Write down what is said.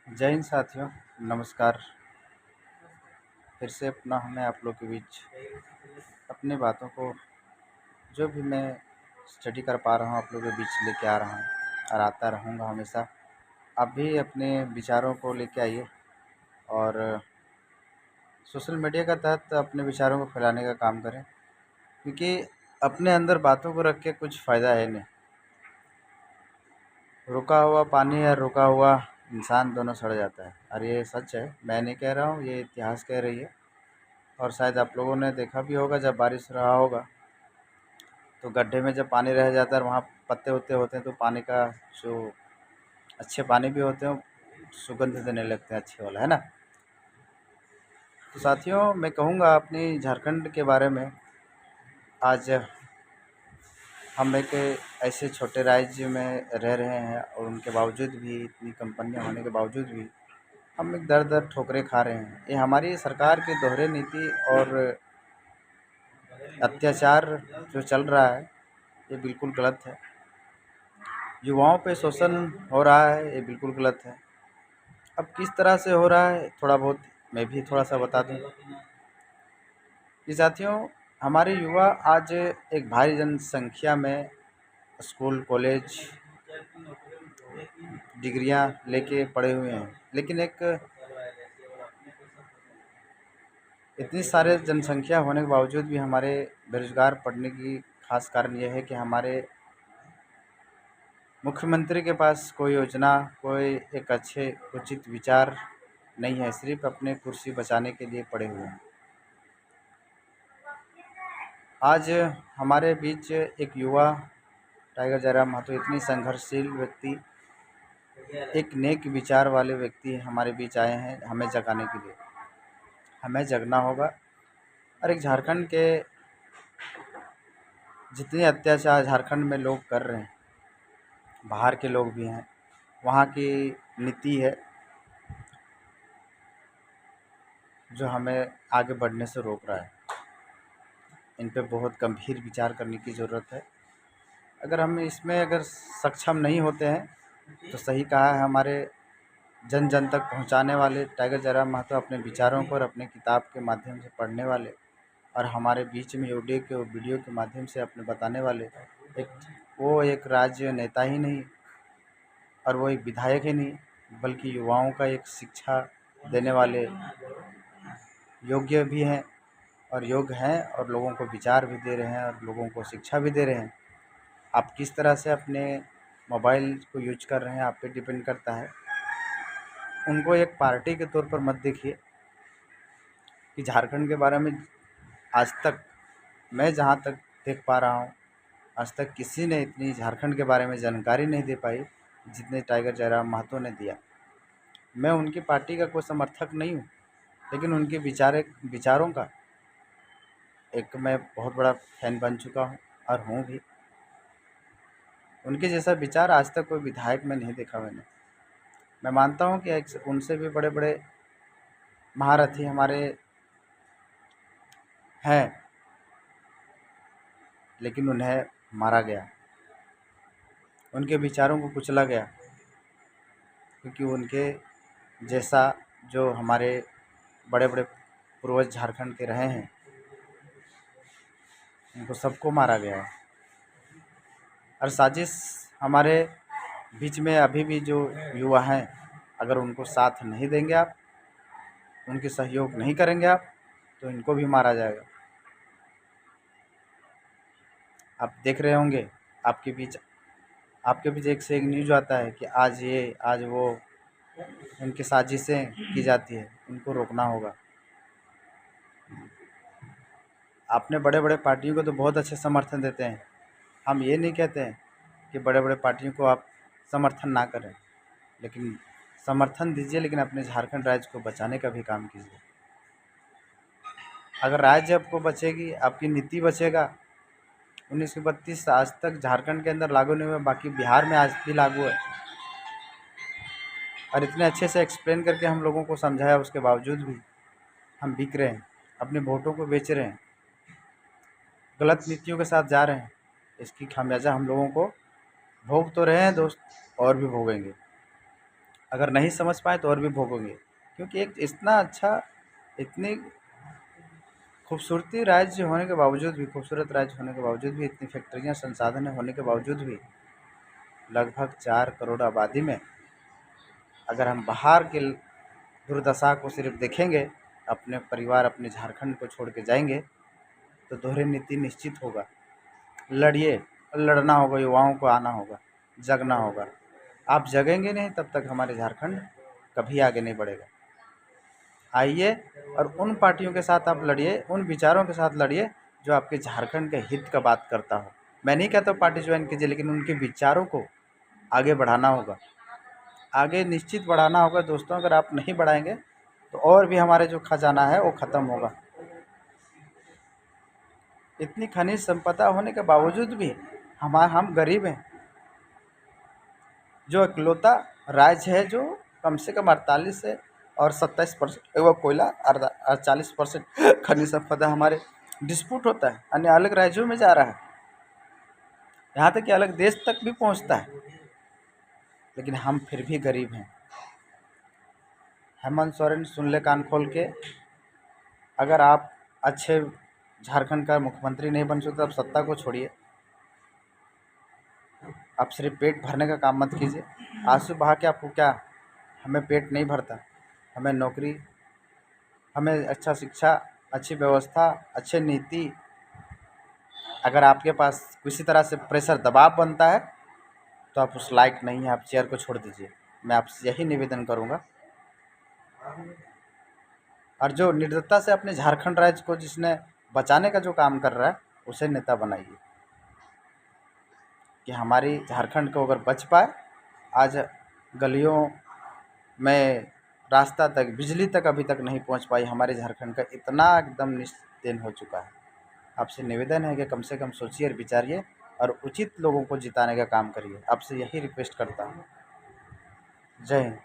जय हिंद साथियों। नमस्कार। फिर से अपना हमें आप लोग के बीच अपनी बातों को जो भी मैं स्टडी कर पा रहा हूँ आप लोगों के बीच लेके आ रहा हूँ और आता रहूँगा हमेशा। आप भी अपने विचारों को लेके आइए और सोशल मीडिया का तहत अपने विचारों को फैलाने का काम करें, क्योंकि अपने अंदर बातों को रख के कुछ फ़ायदा है नहीं। रुका हुआ पानी या रुका हुआ इंसान दोनों सड़ जाता है, और ये सच है, मैं नहीं कह रहा हूँ, ये इतिहास कह रही है। और शायद आप लोगों ने देखा भी होगा, जब बारिश रहा होगा तो गड्ढे में जब पानी रह जाता है और वहाँ पत्ते उत्ते होते हैं तो पानी का जो अच्छे पानी भी होते हैं सुगंध देने लगते हैं, अच्छे वाला, है ना। तो साथियों, मैं कहूँगा अपनी झारखंड के बारे में। आज हम एक ऐसे छोटे राज्य में रह रहे हैं और उनके बावजूद भी, इतनी कंपनियां होने के बावजूद भी, हम एक दर दर ठोकरें खा रहे हैं। ये हमारी सरकार की दोहरे नीति और अत्याचार जो चल रहा है, ये बिल्कुल गलत है। युवाओं पे शोषण हो रहा है, ये बिल्कुल गलत है। अब किस तरह से हो रहा है, थोड़ा बहुत मैं भी थोड़ा सा बता दूं कि साथियों, हमारे युवा आज एक भारी जनसंख्या में स्कूल कॉलेज डिग्रियां लेके पढ़े हुए हैं, लेकिन एक इतनी सारे जनसंख्या होने के बावजूद भी हमारे बेरोजगार पड़ने की खास कारण यह है कि हमारे मुख्यमंत्री के पास कोई योजना, कोई एक अच्छे उचित विचार नहीं है, सिर्फ अपने कुर्सी बचाने के लिए पड़े हुए हैं। आज हमारे बीच एक युवा टाइगर जयराम महतो, इतनी संघर्षशील व्यक्ति, एक नेक विचार वाले व्यक्ति हमारे बीच आए हैं हमें जगाने के लिए। हमें जगना होगा। और एक झारखंड के जितने अत्याचार झारखंड में लोग कर रहे हैं, बाहर के लोग भी हैं, वहाँ की नीति है जो हमें आगे बढ़ने से रोक रहा है। इन पे बहुत गंभीर विचार करने की ज़रूरत है। अगर हम इसमें अगर सक्षम नहीं होते हैं तो सही कहा है हमारे जन जन तक पहुंचाने वाले टाइगर जयराम महतो, अपने विचारों को और अपने किताब के माध्यम से पढ़ने वाले, और हमारे बीच में ऑडियो के और वीडियो के माध्यम से अपने बताने वाले, एक राज्य नेता ही नहीं और वो एक विधायक ही नहीं, बल्कि युवाओं का एक शिक्षा देने वाले योग्य भी हैं और योग्य हैं, और लोगों को विचार भी दे रहे हैं और लोगों को शिक्षा भी दे रहे हैं। आप किस तरह से अपने मोबाइल को यूज कर रहे हैं आप पे डिपेंड करता है। उनको एक पार्टी के तौर पर मत देखिए कि झारखंड के बारे में आज तक, मैं जहाँ तक देख पा रहा हूँ, आज तक किसी ने इतनी झारखंड के बारे में जानकारी नहीं दे पाई जितने टाइगर जयराम महतो ने दिया। मैं उनकी पार्टी का कोई समर्थक नहीं हूँ, लेकिन उनके विचारों का एक मैं बहुत बड़ा फैन बन चुका हूँ और हूँ भी। उनके जैसा विचार आज तक कोई विधायक में नहीं देखा मैंने। मैं मानता हूँ कि उनसे भी बड़े बड़े महारथी हमारे हैं, लेकिन उन्हें मारा गया, उनके विचारों को कुचला गया, क्योंकि उनके जैसा जो हमारे बड़े बड़े पूर्वज झारखंड के रहे हैं, उनको सबको मारा गया है। और साजिश हमारे बीच में अभी भी जो युवा हैं, अगर उनको साथ नहीं देंगे आप, उनके सहयोग नहीं करेंगे आप, तो इनको भी मारा जाएगा। आप देख रहे होंगे, आपके बीच एक से एक न्यूज आता है कि आज ये आज वो, उनकी साजिशें की जाती है, उनको रोकना होगा। अपने बड़े बड़े पार्टियों को तो बहुत अच्छे समर्थन देते हैं, हम ये नहीं कहते हैं कि बड़े बड़े पार्टियों को आप समर्थन ना करें, लेकिन समर्थन दीजिए, लेकिन अपने झारखंड राज्य को बचाने का भी काम कीजिए। अगर राज्य आपको बचेगी, आपकी नीति बचेगा। 1932 आज तक झारखंड के अंदर लागू नहीं हुआ, बाकी बिहार में आज भी लागू है। और इतने अच्छे से एक्सप्लेन करके हम लोगों को समझाया, उसके बावजूद भी हम बिक रहे हैं, अपने वोटों को बेच रहे हैं, गलत नीतियों के साथ जा रहे हैं। इसकी खामियाजा हम लोगों को भोग तो रहे हैं दोस्त, और भी भोगेंगे। अगर नहीं समझ पाए तो और भी भोगोगे, क्योंकि एक इतना अच्छा, इतनी खूबसूरती राज्य होने के बावजूद भी, खूबसूरत राज्य होने के बावजूद भी, इतनी फैक्ट्रियाँ संसाधन होने के बावजूद भी, लगभग 4 करोड़ आबादी में अगर हम बाहर के दुर्दशा को सिर्फ देखेंगे, अपने परिवार, अपने झारखंड को छोड़ के जाएंगे, तो दोहरे नीति निश्चित होगा। लड़िए, लड़ना होगा, युवाओं को आना होगा, जगना होगा। आप जगेंगे नहीं तब तक हमारे झारखंड कभी आगे नहीं बढ़ेगा। आइए और उन पार्टियों के साथ आप लड़िए, उन विचारों के साथ लड़िए जो आपके झारखंड के हित का बात करता हो। मैं नहीं कहता पार्टी ज्वाइन कीजिए, लेकिन उनके विचारों को आगे बढ़ाना होगा, आगे निश्चित बढ़ाना होगा दोस्तों। अगर आप नहीं बढ़ाएंगे तो और भी हमारे जो खजाना है वो ख़त्म होगा। इतनी खनिज संपदा होने के बावजूद भी हम गरीब हैं। जो इकलौता राज्य है जो कम से कम 48 से और 27% वो कोयला, 40% खनिज संपदा हमारे डिस्प्यूट होता है, अन्य अलग राज्यों में जा रहा है, यहाँ तक कि अलग देश तक भी पहुँचता है, लेकिन हम फिर भी गरीब हैं। हेमंत सोरेन, सुन ले कान खोल के, अगर आप अच्छे झारखंड का मुख्यमंत्री नहीं बन सकते, आप सत्ता को छोड़िए, आप सिर्फ पेट भरने का काम मत कीजिए। आंसू बहा के आपको क्या, हमें पेट नहीं भरता, हमें नौकरी, हमें अच्छा शिक्षा, अच्छी व्यवस्था, अच्छे नीति, अगर आपके पास किसी तरह से प्रेशर दबाव बनता है तो आप उस लायक नहीं हैं, आप चेयर को छोड़ दीजिए। मैं आपसे यही निवेदन करूंगा। और जो निर्दयता से अपने झारखंड राज्य को जिसने बचाने का जो काम कर रहा है, उसे नेता बनाइए कि हमारी झारखंड को अगर बच पाए। आज गलियों में रास्ता तक, बिजली तक अभी तक नहीं पहुंच पाई, हमारे झारखंड का इतना एकदम निस्तेन हो चुका है। आपसे निवेदन है कि कम से कम सोचिए और विचारिए और उचित लोगों को जिताने का काम करिए। आपसे यही रिक्वेस्ट करता हूँ। जय हिंद।